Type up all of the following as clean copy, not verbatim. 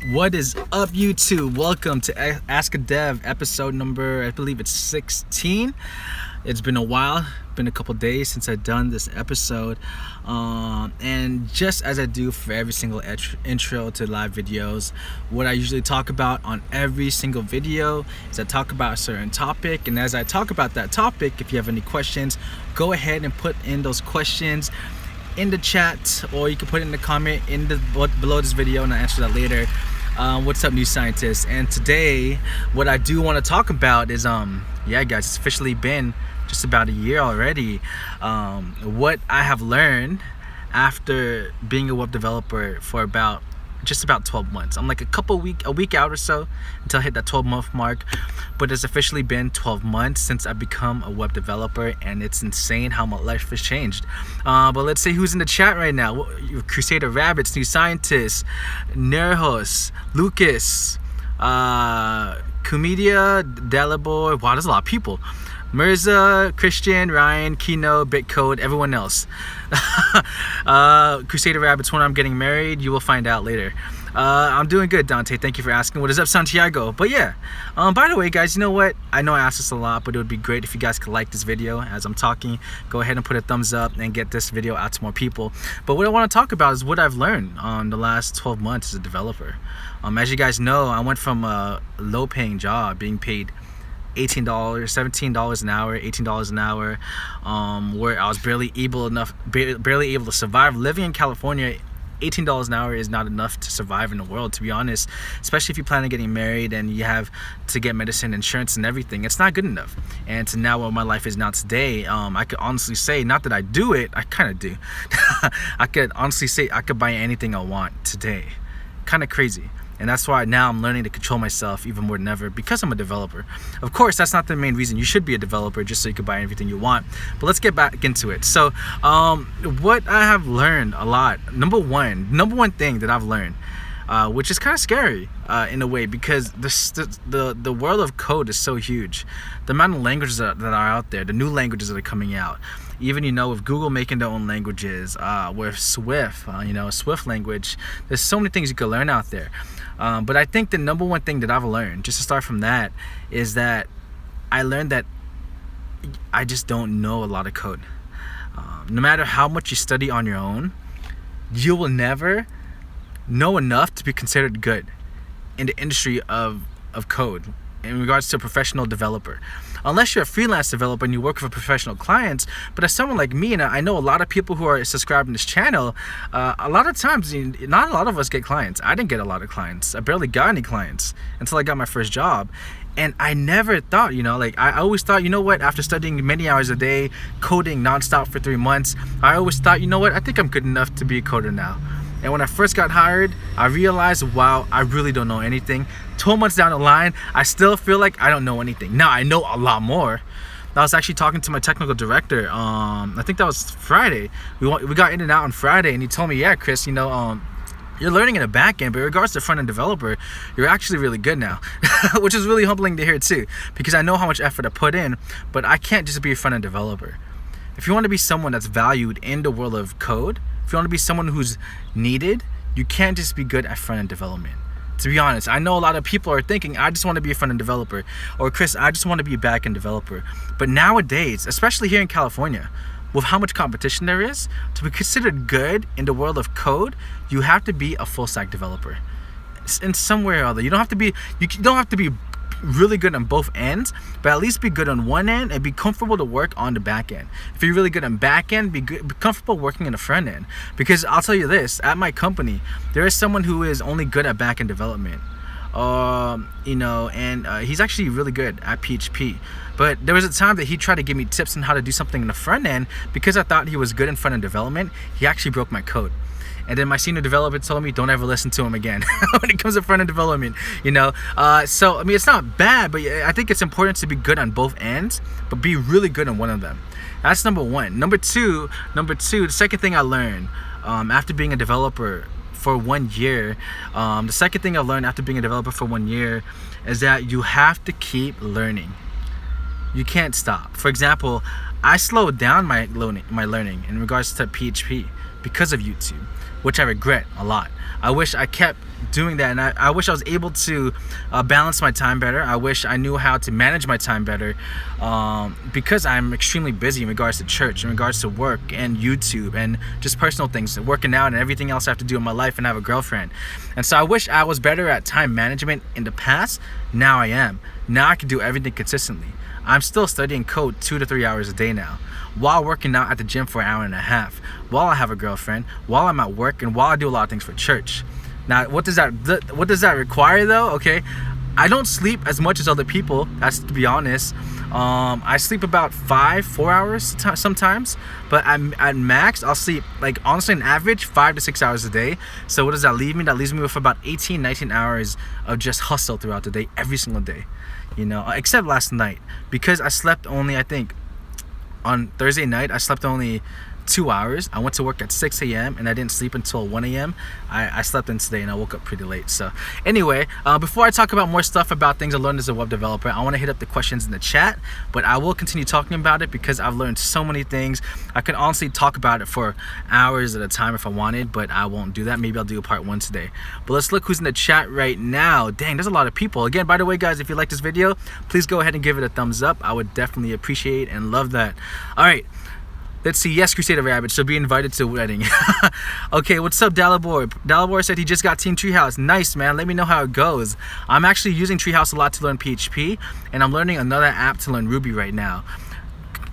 What is up, YouTube? Welcome to Ask a Dev episode number, I believe it's 16. It's been a while, been a couple days since I've done this episode. And just as I do for every single intro to live videos, what I usually talk about on every single video is I talk about a certain topic. And as I talk about that topic, if you have any questions, go ahead and put in those questions in the chat, or you can put it in the comment below this video and I'll answer that later. What's up, new scientists? And today what I do want to talk about is yeah guys, it's officially been just about a year already. What I have learned after being a web developer for about 12 months. I'm like a week out or so until I hit that 12-month mark, but it's officially been 12 months since I've become a web developer, and it's insane how my life has changed. But let's see who's in the chat right now. Crusader Rabbits, New Scientist, Nerhos, Lucas, Comedia, Delaboy. Wow, there's a lot of people. Mirza, Christian, Ryan, Kino, Bitcode, everyone else. Crusader Rabbits, when I'm getting married, you will find out later. I'm doing good, Dante. Thank you for asking. What is up, Santiago? But yeah, by the way, guys, you know what? I know I ask this a lot, but it would be great if you guys could like this video as I'm talking. Go ahead and put a thumbs up and get this video out to more people. But what I want to talk about is what I've learned on the last 12 months as a developer. As you guys know, I went from a low-paying job, being paid $18, $17 an hour, $18 an hour, where I was barely able to survive. Living in California, $18 an hour is not enough to survive in the world, to be honest, especially if you plan on getting married and you have to get medicine, insurance, and everything. It's not good enough. And to now what my life is now today, I could honestly say, not that I do it, I kind of do. I could honestly say I could buy anything I want today. Kind of crazy. And that's why now I'm learning to control myself even more than ever, because I'm a developer. Of course, that's not the main reason you should be a developer, just so you can buy everything you want. But let's get back into it. So what I have learned a lot, number one thing that I've learned, which is kind of scary in a way, because the world of code is so huge. The amount of languages that are out there, the new languages that are coming out, even, with Google making their own languages, with Swift, Swift language, there's so many things you can learn out there. But I think the number one thing that I've learned, just to start from that, is that I learned that I just don't know a lot of code. No matter how much you study on your own, you will never know enough to be considered good in the industry of code in regards to a professional developer, unless you're a freelance developer and you work for professional clients. But as someone like me, and I know a lot of people who are subscribing to this channel, a lot of times not a lot of us get clients. I didn't get a lot of clients. I barely got any clients until I got my first job. And I never thought, I always thought, after studying many hours a day, coding nonstop for 3 months, I always thought, I think I'm good enough to be a coder now. And when I first got hired, I realized, wow, I really don't know anything. 12 months down the line, I still feel like I don't know anything. Now I know a lot more. I was actually talking to my technical director. I think that was Friday. We got in and out on Friday, and he told me, yeah, Chris, you're learning in the back end, but in regards to front-end developer, you're actually really good now, which is really humbling to hear too, because I know how much effort I put in, but I can't just be a front-end developer. If you want to be someone that's valued in the world of code, if you want to be someone who's needed, you can't just be good at front-end development. To be honest, I know a lot of people are thinking, I just want to be a front-end developer, or Chris, I just want to be a back-end developer. But nowadays, especially here in California, with how much competition there is, to be considered good in the world of code, you have to be a full-stack developer in some way or other. You don't have to be really good on both ends, but at least be good on one end and be comfortable to work on the back end. If you're really good on back end, be comfortable working in the front end. Because I'll tell you this, at my company, there is someone who is only good at back end development. He's actually really good at PHP. But there was a time that he tried to give me tips on how to do something in the front end. Because I thought he was good in front end development, he actually broke my code. And then my senior developer told me, don't ever listen to him again when it comes to front-end development, So, it's not bad, but I think it's important to be good on both ends, but be really good on one of them. That's number one. Number two, the second thing I learned after being a developer for 1 year, the second thing I learned after being a developer for 1 year is that you have to keep learning. You can't stop. For example, I slowed down my learning in regards to PHP because of YouTube, which I regret a lot. I wish I kept doing that, and I wish I was able to balance my time better. I wish I knew how to manage my time better, because I'm extremely busy in regards to church, in regards to work and YouTube and just personal things, working out and everything else I have to do in my life, and I have a girlfriend. And so I wish I was better at time management in the past. Now I am. Now I can do everything consistently. I'm still studying code 2 to 3 hours a day now, while working out at the gym for an hour and a half, while I have a girlfriend, while I'm at work, and while I do a lot of things for church. Now, what does that require though? Okay, I don't sleep as much as other people. That's to be honest. I sleep about 4 hours sometimes, but at max I'll sleep, like, honestly, an average 5 to 6 hours a day. So what does that leave me? That leaves me with about 18-19 hours of just hustle throughout the day, every single day. You know, except last night, because I slept only, I think on Thursday night I slept only 2 hours. I went to work at 6 a.m. and I didn't sleep until 1 a.m. I slept in today and I woke up pretty late. So anyway, before I talk about more stuff about things I learned as a web developer, I want to hit up the questions in the chat, but I will continue talking about it because I've learned so many things. I could honestly talk about it for hours at a time if I wanted, but I won't do that. Maybe I'll do a part 1 today. But let's look who's in the chat right now. Dang, there's a lot of people. Again, by the way, guys, if you like this video, please go ahead and give it a thumbs up. I would definitely appreciate and love that. All right. Let's see. Yes, Crusader Rabbit. She'll be invited to a wedding. Okay, what's up, Dalibor? Dalibor said he just got Team Treehouse. Nice, man. Let me know how it goes. I'm actually using Treehouse a lot to learn PHP, and I'm learning another app to learn Ruby right now.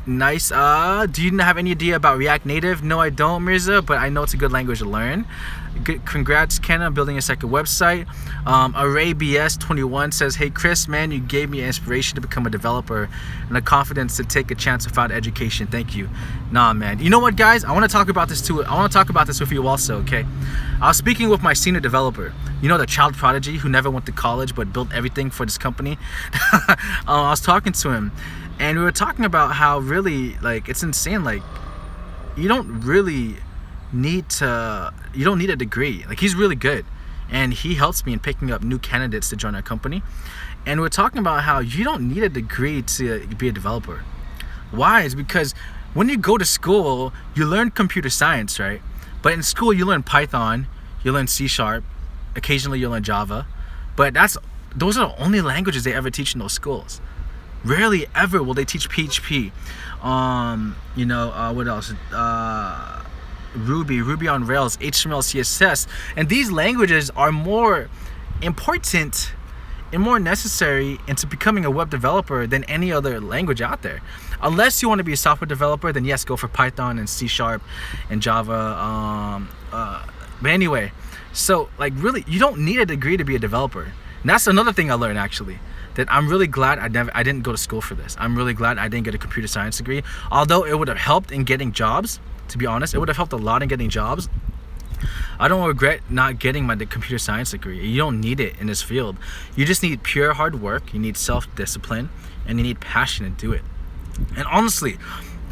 Nice. Do you have any idea about React Native? No, I don't, Mirza, but I know it's a good language to learn. Good, congrats, Ken, on building a second website. ArrayBS21 says, hey, Chris, man, you gave me inspiration to become a developer and the confidence to take a chance without education. Thank you. Nah, man. You know what, guys? I want to talk about this too. I want to talk about this with you also, okay? I was speaking with my senior developer, you know, the child prodigy who never went to college but built everything for this company. I was talking to him, and we were talking about how really, like, it's insane. Like, you don't need a degree. Like, he's really good, and he helps me in picking up new candidates to join our company. And we're talking about how you don't need a degree to be a developer. Why? Is because when you go to school, you learn computer science, right? But in school, you learn Python, you learn C#, occasionally you learn Java, but those are the only languages they ever teach in those schools. Rarely ever will they teach PHP. What else? Ruby on Rails, HTML, CSS, and these languages are more important and more necessary into becoming a web developer than any other language out there. Unless you want to be a software developer, then yes, go for Python and C# and Java. But anyway, so, like, really, you don't need a degree to be a developer. And that's another thing I learned, actually, that I'm really glad I didn't go to school for this. I'm really glad I didn't get a computer science degree, although it would have helped in getting jobs. To be honest, it would have helped a lot in getting jobs. I don't regret not getting my computer science degree. You don't need it in this field. You just need pure hard work, you need self-discipline, and you need passion to do it. And honestly,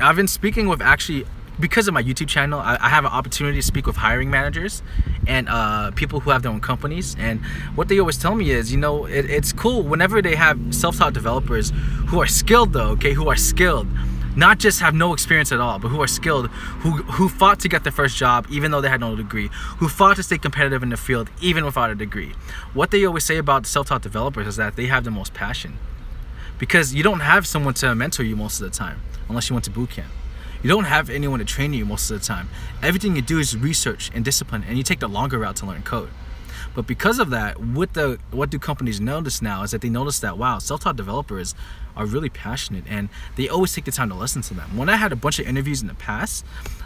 I've been speaking with, actually, because of my YouTube channel, I have an opportunity to speak with hiring managers and people who have their own companies. And what they always tell me is, you know, it's cool whenever they have self-taught developers who are skilled, though, okay, who are skilled. Not just have no experience at all, but who are skilled, who fought to get their first job even though they had no degree, who fought to stay competitive in the field even without a degree. What they always say about self-taught developers is that they have the most passion, because you don't have someone to mentor you most of the time unless you went to boot camp. You don't have anyone to train you most of the time. Everything you do is research and discipline, and you take the longer route to learn code. But because of that, what do companies notice now is that they notice that, wow, self-taught developers are really passionate, and they always take the time to listen to them. When I had a bunch of interviews in the past,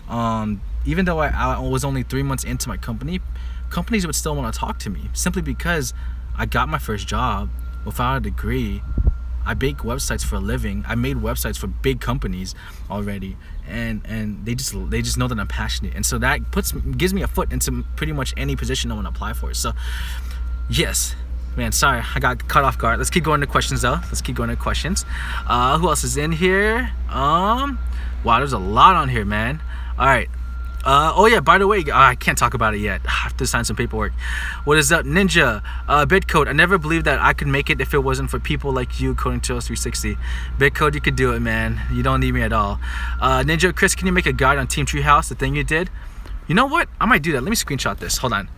even though I was only 3 months into my company, companies would still want to talk to me simply because I got my first job without a degree. I bake websites for a living. I made websites for big companies already, and they just know that I'm passionate, and so that gives me a foot into pretty much any position I want to apply for. So yes, man, sorry I got caught off guard. Let's keep going to questions though. Who else is in here? Wow, there's a lot on here, man. All right. Oh yeah, by the way, I can't talk about it yet. I have to sign some paperwork. What is up, Ninja? Bitcode, I never believed that I could make it if it wasn't for people like you coding Trails 360. Bitcode, you could do it, man. You don't need me at all. Ninja, Chris, can you make a guide on Team Treehouse, the thing you did? You know what? I might do that. Let me screenshot this. Hold on.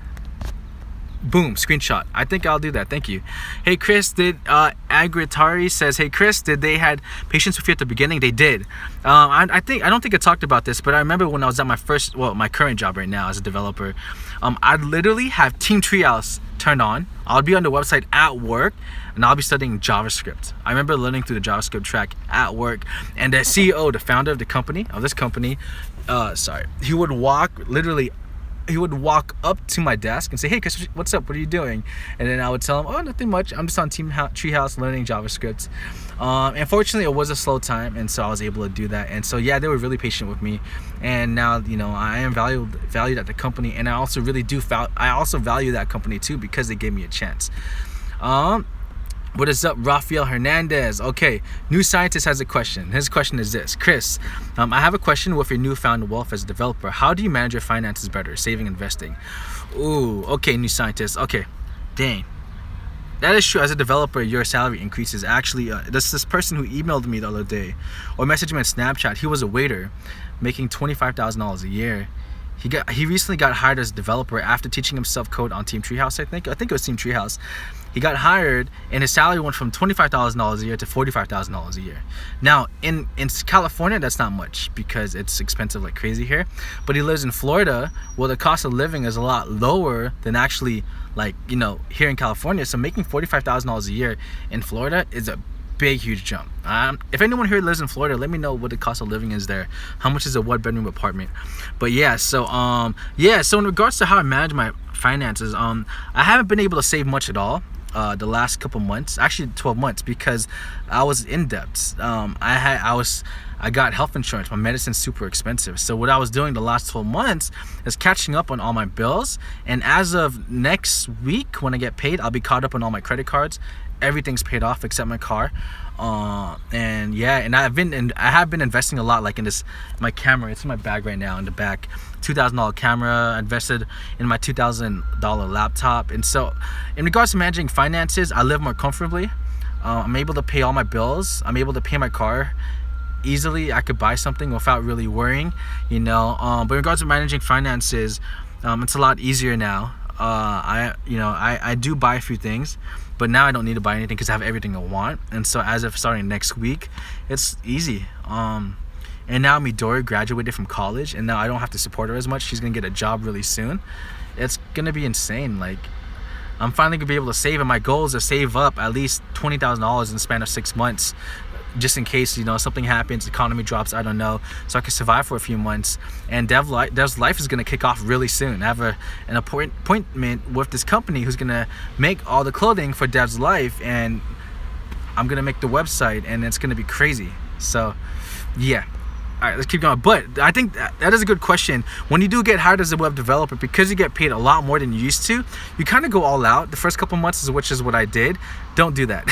Boom, screenshot. I think I'll do that. Thank you. Hey Chris, did Agritari says, hey Chris, did they had patience with you at the beginning? They did. I don't think I talked about this, but I remember when I was at my current job right now as a developer, I'd literally have Team Treehouse turned on. I'll be on the website at work, and I'll be studying JavaScript. I remember learning through the JavaScript track at work, and the CEO, the founder of this company, he would walk up to my desk and say, hey Chris, what's up, what are you doing? And then I would tell him, oh, nothing much, I'm just on Treehouse learning JavaScript. Unfortunately, it was a slow time, and so I was able to do that. And so yeah, they were really patient with me, and now I am valued at the company, and I also really do value that company too, because they gave me a chance. What is up, Rafael Hernandez? Okay, New Scientist has a question. His question is this: Chris, I have a question. With your newfound wealth as a developer, how do you manage your finances better, saving, investing? Ooh, okay, New Scientist. Okay, dang. That is true. As a developer, your salary increases. Actually, this person who emailed me the other day or messaged me on Snapchat, he was a waiter making $25,000 a year. He recently got hired as a developer after teaching himself code on Team Treehouse, I think it was Team Treehouse. He got hired, and his salary went from $25,000 a year to $45,000 a year. Now, in California, that's not much because it's expensive like crazy here. But he lives in Florida, where the cost of living is a lot lower than actually, here in California. So making $45,000 a year in Florida is a big, huge jump. If anyone here lives in Florida, let me know what the cost of living is there. How much is a 1-bedroom apartment? But yeah, so in regards to how I manage my finances, I haven't been able to save much at all the last couple months, actually 12 months, because I was in debt. I got health insurance. My medicine's super expensive. So what I was doing the last 12 months is catching up on all my bills. And as of next week, when I get paid, I'll be caught up on all my credit cards. Everything's paid off except my car. And I have been investing a lot, like in my camera. It's in my bag right now in the back. $2,000 camera. I invested in my $2,000 laptop. And so in regards to managing finances, I live more comfortably. I'm able to pay all my bills. I'm able to pay my car easily. I could buy something without really worrying, But in regards to managing finances, it's a lot easier now. I do buy a few things, but now I don't need to buy anything because I have everything I want. And so as of starting next week, it's easy. And now Midori graduated from college, and now I don't have to support her as much. She's gonna get a job really soon. It's gonna be insane. Like, I'm finally gonna be able to save, and my goal is to save up at least $20,000 in the span of 6 months, just in case something happens, economy drops, I don't know, so I can survive for a few months. And Dev's life is gonna kick off really soon. I have an appointment with this company who's gonna make all the clothing for Dev's life, and I'm gonna make the website, and it's gonna be crazy. So yeah. All right, let's keep going. But I think that is a good question. When you do get hired as a web developer, because you get paid a lot more than you used to, you kind of go all out the first couple months, which is what I did. Don't do that.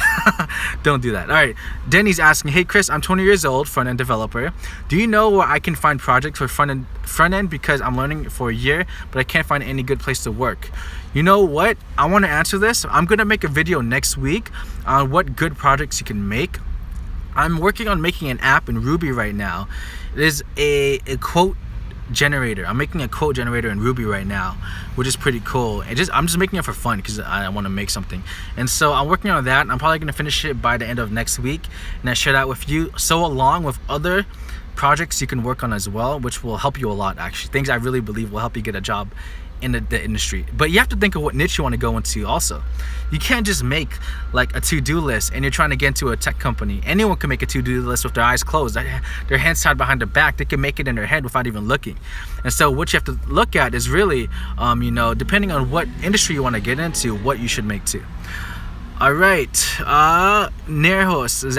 Don't do that. All right, Denny's asking, hey Chris, I'm 20 years old, front-end developer. Do you know where I can find projects for front-end because I'm learning for a year, but I can't find any good place to work? You know what? I want to answer this. I'm going to make a video next week on what good projects you can make. I'm working on making an app in Ruby right now. It is a quote generator. I'm making a quote generator in Ruby right now, which is pretty cool. I'm just making it for fun because I want to make something. And so I'm working on that. I'm probably going to finish it by the end of next week, and I share that with you. So along with other projects you can work on as well, which will help you a lot, actually. Things I really believe will help you get a job in the industry. But you have to think of what niche you want to go into also. You can't just make like a to-do list and you're trying to get into a tech company. Anyone can make a to-do list with their eyes closed, their hands tied behind their back. They can make it in their head without even looking. And so what you have to look at is really depending on what industry you want to get into, what you should make too. All right, Nerhos is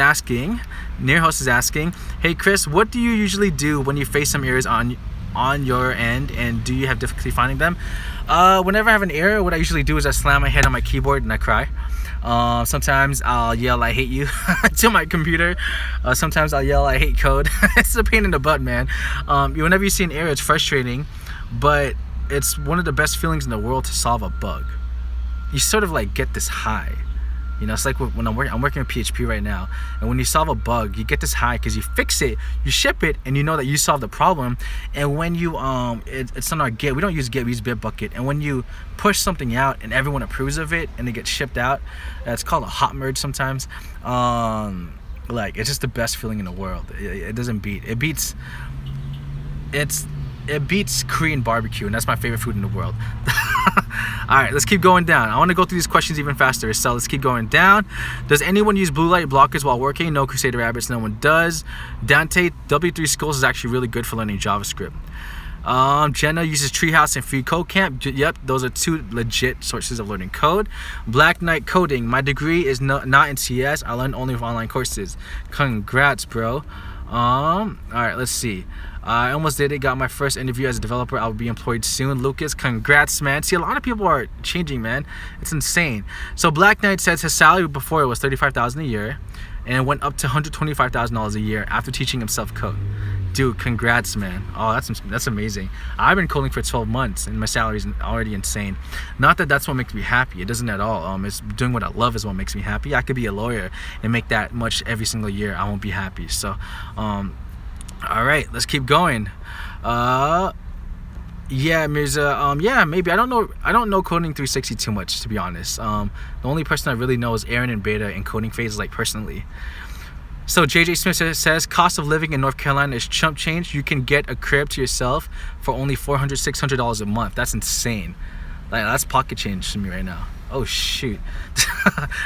asking, hey Chris, what do you usually do when you face some errors on your end, and do you have difficulty finding them? Whenever I have an error, what I usually do is I slam my head on my keyboard and I cry. Sometimes I'll yell I hate you to my computer. Sometimes I'll yell I hate code. It's a pain in the butt, man. Whenever you see an error, it's frustrating, but it's one of the best feelings in the world to solve a bug. You sort of like get this high. You know, it's like when I'm working with PHP right now, and when you solve a bug, you get this high because you fix it, you ship it, and you know that you solved the problem. And when you it's on our Git. We don't use Git, we use Bitbucket. And when you push something out and everyone approves of it and it gets shipped out, it's called a hot merge sometimes. Like, it's just the best feeling in the world. It doesn't beat. It beats Korean barbecue, and that's my favorite food in the world. All right, let's keep going down. I want to go through these questions even faster, so let's keep going down. Does anyone use blue light blockers while working? No, Crusader Rabbits, no one does. Dante, W3 Schools is actually really good for learning JavaScript. Jenna uses Treehouse and Free Code Camp. Yep, those are two legit sources of learning code. Black Knight Coding. My degree is not in CS. I learned only from online courses. Congrats, bro. All right, let's see. I almost did it. Got my first interview as a developer. I'll be employed soon. Lucas, congrats, man. See, a lot of people are changing, man. It's insane. So Black Knight says his salary before it was $35,000 a year, and it went up to $125,000 a year after teaching himself code. Dude, congrats, man. Oh, that's amazing. I've been coding for 12 months, and my salary is already insane. Not that that's what makes me happy. It doesn't at all. It's doing what I love is what makes me happy. I could be a lawyer and make that much every single year. I won't be happy. So, all right, let's keep going. Yeah, Mirza. Yeah, maybe. I don't know Coding 360 too much, to be honest. The only person I really know is Aaron and Beta in coding phase, like personally. So JJ Smith says cost of living in North Carolina is chump change. You can get a crib to yourself for only $400-$600 a month. That's insane. Like, that's pocket change to me right now. Oh shoot.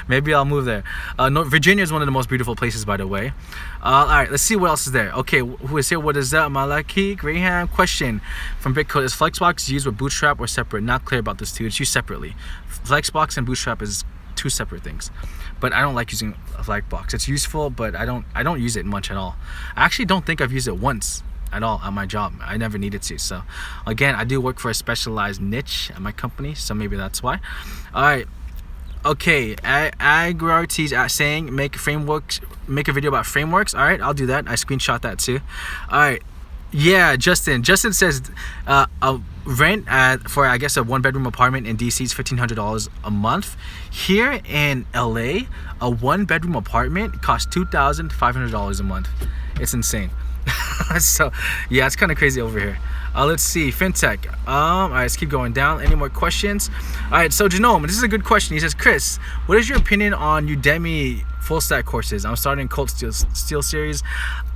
Maybe I'll move there. Virginia is one of the most beautiful places, by the way. All right, let's see what else is there. Okay, who is here? What is that? Malaki Graham. Question from Bitcode: is Flexbox used with Bootstrap or separate? Not clear about this too. It's used separately. Flexbox and Bootstrap is two separate things. But I don't like using a Flexbox. It's useful, but I don't use it much at all. I actually don't think I've used it once at all at my job. I never needed to. So again, I do work for a specialized niche at my company, so maybe that's why. All right. Okay, Agrarty's saying make a video about frameworks. All right, I'll do that. I screenshot that too. All right. Yeah, Justin says rent for, I guess, a 1-bedroom apartment in DC is $1,500 a month. Here in LA, a 1-bedroom apartment costs $2,500 a month. It's insane. So yeah, it's kind of crazy over here. Let's see, fintech. All right, let's keep going down. Any more questions? All right, so Genome, this is a good question. He says, Chris, what is your opinion on Udemy full stack courses? I'm starting Cold Steel series.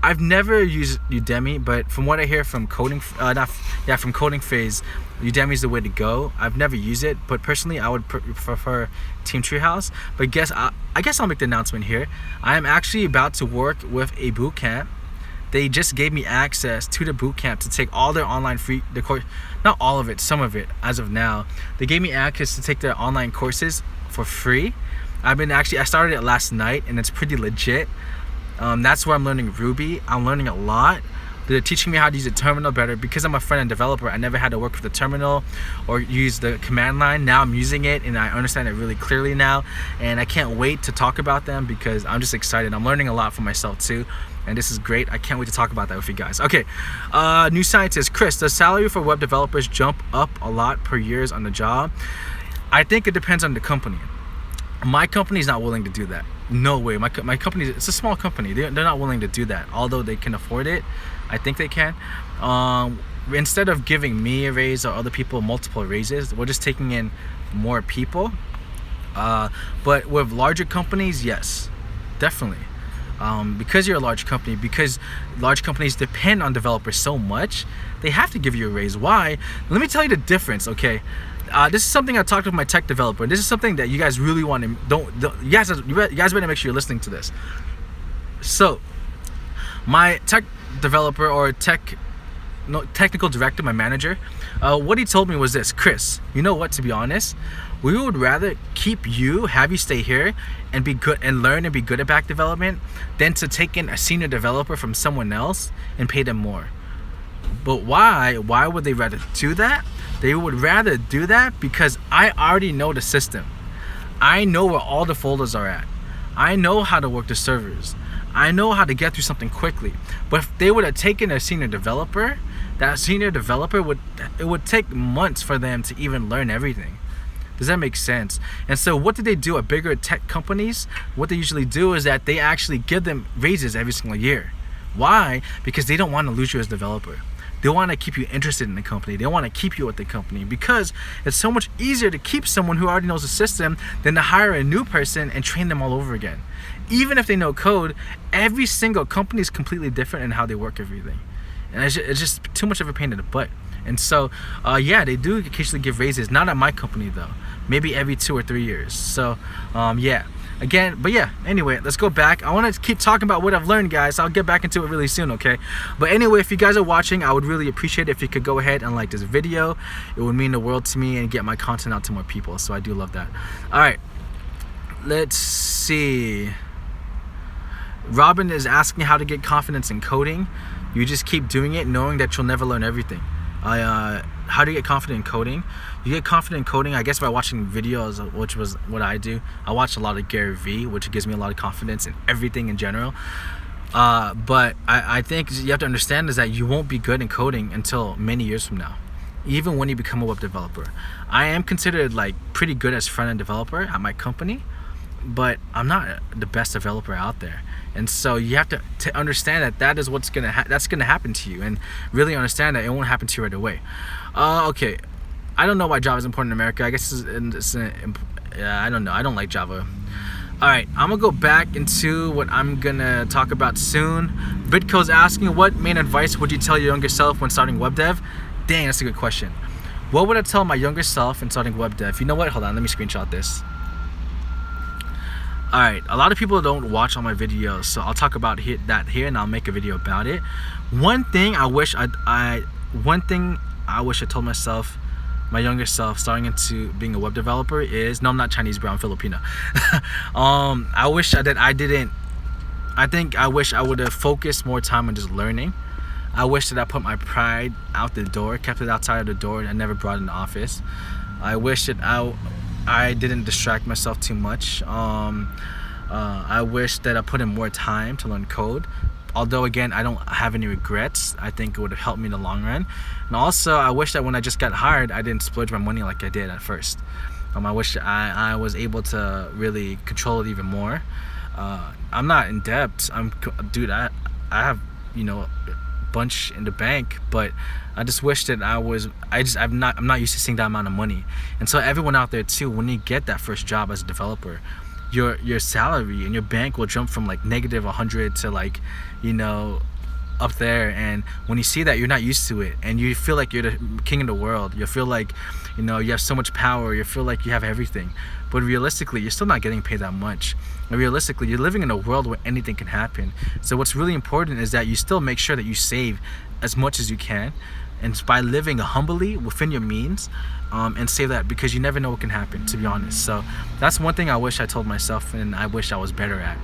I've never used Udemy, but from what I hear from coding, from Coding Phase, Udemy is the way to go. I've never used it, but personally, I would prefer Team Treehouse. But I guess I'll make the announcement here. I am actually about to work with a boot camp. They just gave me access to the boot camp to take all their online the course, not all of it, some of it as of now. They gave me access to take their online courses for free. I started it last night, and it's pretty legit. That's where I'm learning Ruby. I'm learning a lot. They're teaching me how to use a terminal better. Because I'm a front-end developer, I never had to work with the terminal or use the command line. Now I'm using it, and I understand it really clearly now. And I can't wait to talk about them because I'm just excited. I'm learning a lot for myself too, and this is great. I can't wait to talk about that with you guys. Okay, New Scientist. Chris, does salary for web developers jump up a lot per years on the job? I think it depends on the company. My company is not willing to do that. No way. My company, it's a small company. They're not willing to do that, although they can afford it. I think they can. Instead of giving me a raise or other people multiple raises, we're just taking in more people. But with larger companies, yes, definitely. Because you're a large company, because large companies depend on developers so much, they have to give you a raise. Why? Let me tell you the difference, okay? This is something I talked with my tech developer. This is something that you guys really want to you guys better make sure you're listening to this. So my tech developer or technical director, my manager, what he told me was this: Chris, you know what, to be honest, we would rather have you stay here and be good and learn and be good at back development than to take in a senior developer from someone else and pay them more. But why would they rather do that? They would rather do that because I already know the system. I know where all the folders are at. I know how to work the servers. I know how to get through something quickly. But if they would have taken a senior developer, it would take months for them to even learn everything. Does that make sense? And so what do they do at bigger tech companies? What they usually do is that they actually give them raises every single year. Why? Because they don't want to lose you as a developer. They want to keep you interested in the company. They want to keep you at the company because it's so much easier to keep someone who already knows the system than to hire a new person and train them all over again. Even if they know code, every single company is completely different in how they work everything. And it's just too much of a pain in the butt. And so, yeah, they do occasionally give raises. Not at my company, though. Maybe every 2 or 3 years. So, yeah. Again, but yeah, anyway, let's go back. I want to keep talking about what I've learned, guys. I'll get back into it really soon, okay? But anyway, if you guys are watching, I would really appreciate it if you could go ahead and like this video. It would mean the world to me and get my content out to more people. So I do love that. All right. Let's see. Robin is asking how to get confidence in coding. You just keep doing it knowing that you'll never learn everything. How do you get confident in coding? You get confident in coding, I guess, by watching videos, which was what I do. I watch a lot of Gary Vee, which gives me a lot of confidence in everything in general. But I think you have to understand is that you won't be good in coding until many years from now, even when you become a web developer. I am considered like pretty good as front-end developer at my company, but I'm not the best developer out there. And so you have to understand that is what's that's gonna happen to you, and really understand that it won't happen to you right away. Okay, I don't know why Java is important in America. I guess I don't know. I don't like Java. All right, I'm gonna go back into what I'm gonna talk about soon. Bitco's asking, what main advice would you tell your younger self when starting web dev? Dang, that's a good question. What would I tell my younger self in starting web dev? You know what? Hold on, let me screenshot this. Alright, a lot of people don't watch all my videos, so I'll talk about that here and I'll make a video about it. One thing I wish I told myself, my younger self, starting into being a web developer is, no, I'm not Chinese, bro, I'm Filipino. I wish I would have focused more time on just learning. I wish that I put my pride out the door, kept it outside of the door, and I never brought it in the office. I wish that I didn't distract myself too much. I wish that I put in more time to learn code. Although, again, I don't have any regrets. I think it would have helped me in the long run. And also, I wish that when I just got hired, I didn't splurge my money like I did at first. I wish I was able to really control it even more. I'm not in debt. Dude, I have, a bunch in the bank, but I just wish that I'm not used to seeing that amount of money. And so everyone out there too, when you get that first job as a developer, your salary in your bank will jump from like -100 to like, up there. And when you see that, you're not used to it, and you feel like you're the king of the world. You feel like, you have so much power. You feel like you have everything. But realistically, you're still not getting paid that much. And realistically, you're living in a world where anything can happen. So what's really important is that you still make sure that you save as much as you can, and by living humbly within your means, and save that, because you never know what can happen, to be honest. So that's one thing I wish I told myself, and I wish I was better at.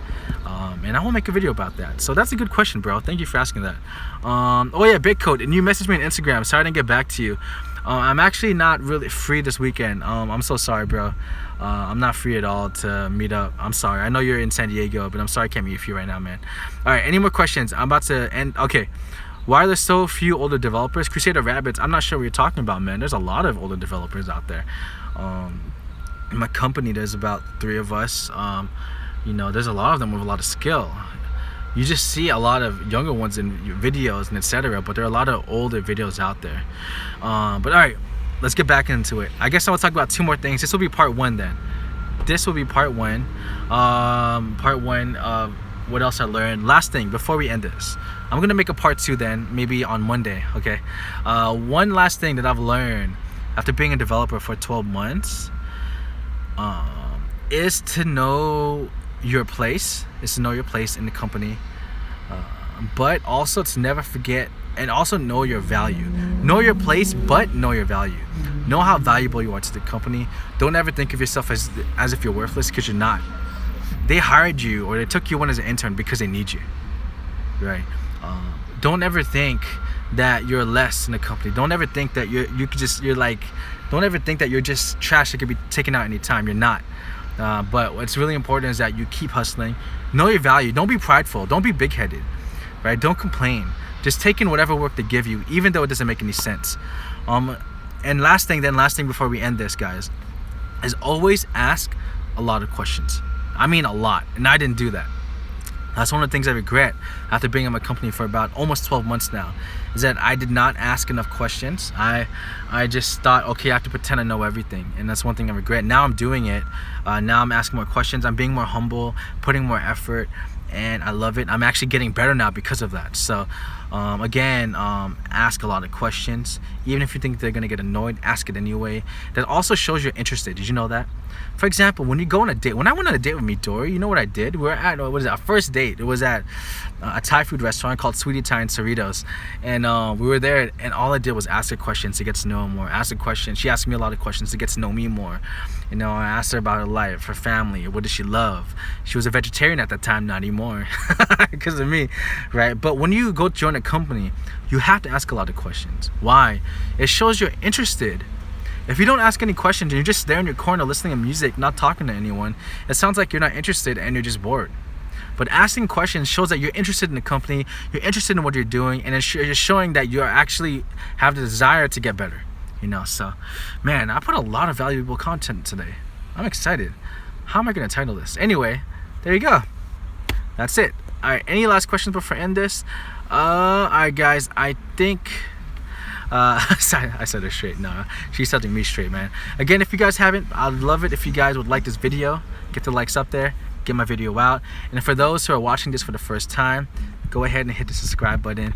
And I will make a video about that. So that's a good question, bro. Thank you for asking that. Oh yeah, Bitcode, and you messaged me on Instagram. Sorry I didn't get back to you. I'm actually not really free this weekend. I'm so sorry, bro. I'm not free at all to meet up. I'm sorry. I know you're in San Diego, but I'm sorry I can't meet with you right now, man. All right, any more questions? I'm about to end. Okay. Why are there so few older developers? Crusader Rabbits, I'm not sure what you're talking about, man. There's a lot of older developers out there. In my company, there's about 3 of us. There's a lot of them with a lot of skill. You just see a lot of younger ones in videos and etc., but there are a lot of older videos out there. But all right, let's get back into it. I guess I will talk about 2 more things. This will be part 1 then. This will be part 1. Part 1 of what else I learned. Last thing before we end this, I'm gonna make a part 2 then, maybe on Monday. Okay. One last thing that I've learned after being a developer for 12 months is to know your place. Is to know your place in the company, but also to never forget, and also know your value. Know your place, but know your value. Know how valuable you are to the company. Don't ever think of yourself as if you're worthless, because you're not. They hired you, or they took you on as an intern because they need you, right? Don't ever think that you're less in the company. Don't ever think that don't ever think that you're just trash that could be taken out anytime. You're not. But what's really important is that you keep hustling. Know your value. Don't be prideful. Don't be big-headed, right? Don't complain. Just take in whatever work they give you, even though it doesn't make any sense. And last thing before we end this, guys, is always ask a lot of questions. I mean a lot, and I didn't do that. That's one of the things I regret after being in my company for about almost 12 months now, is that I did not ask enough questions. I just thought, okay, I have to pretend I know everything, and that's one thing I regret. Now I'm doing it. Now I'm asking more questions. I'm being more humble, putting more effort, and I love it. I'm actually getting better now because of that. So again, ask a lot of questions. Even if you think they're gonna get annoyed, ask it anyway. That also shows you're interested. Did you know that? For example, when you go on a date, when I went on a date with Midori, you know what I did? We were at, what is it, our first date. It was at a Thai food restaurant called Sweetie Thai and Cerritos. And we were there, and all I did was ask her questions to get to know her more. Ask her questions. She asked me a lot of questions to get to know me more. You know, I asked her about her life, her family, what does she love. She was a vegetarian at that time, not anymore, because of me, right? But when you go join a company, you have to ask a lot of questions. Why? It shows you're interested. If you don't ask any questions and you're just there in your corner listening to music, not talking to anyone, it sounds like you're not interested and you're just bored. But asking questions shows that you're interested in the company, you're interested in what you're doing, and it's showing that you actually have the desire to get better. You know, so man, I put a lot of valuable content today. I'm excited. How am I gonna title this? Anyway, there you go. That's it. All right, any last questions before I end this? All right, guys, I think I said her straight. No, she's setting me straight, man. Again, if you guys haven't, I'd love it if you guys would like this video, get the likes up there, get my video out. And for those who are watching this for the first time, go ahead and hit the subscribe button.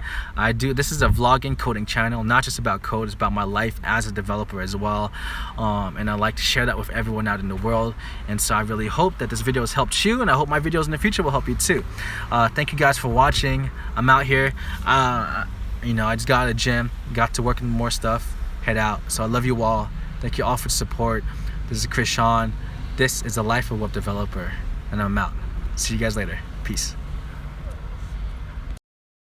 This is a vlogging coding channel, not just about code, it's about my life as a developer as well. And I like to share that with everyone out in the world. And so I really hope that this video has helped you, and I hope my videos in the future will help you too. Thank you guys for watching. I'm out here. You know, I just got out of the gym, got to work on more stuff, head out. So I love you all. Thank you all for the support. This is Chris Sean. This is the life of a web developer, and I'm out. See you guys later. Peace.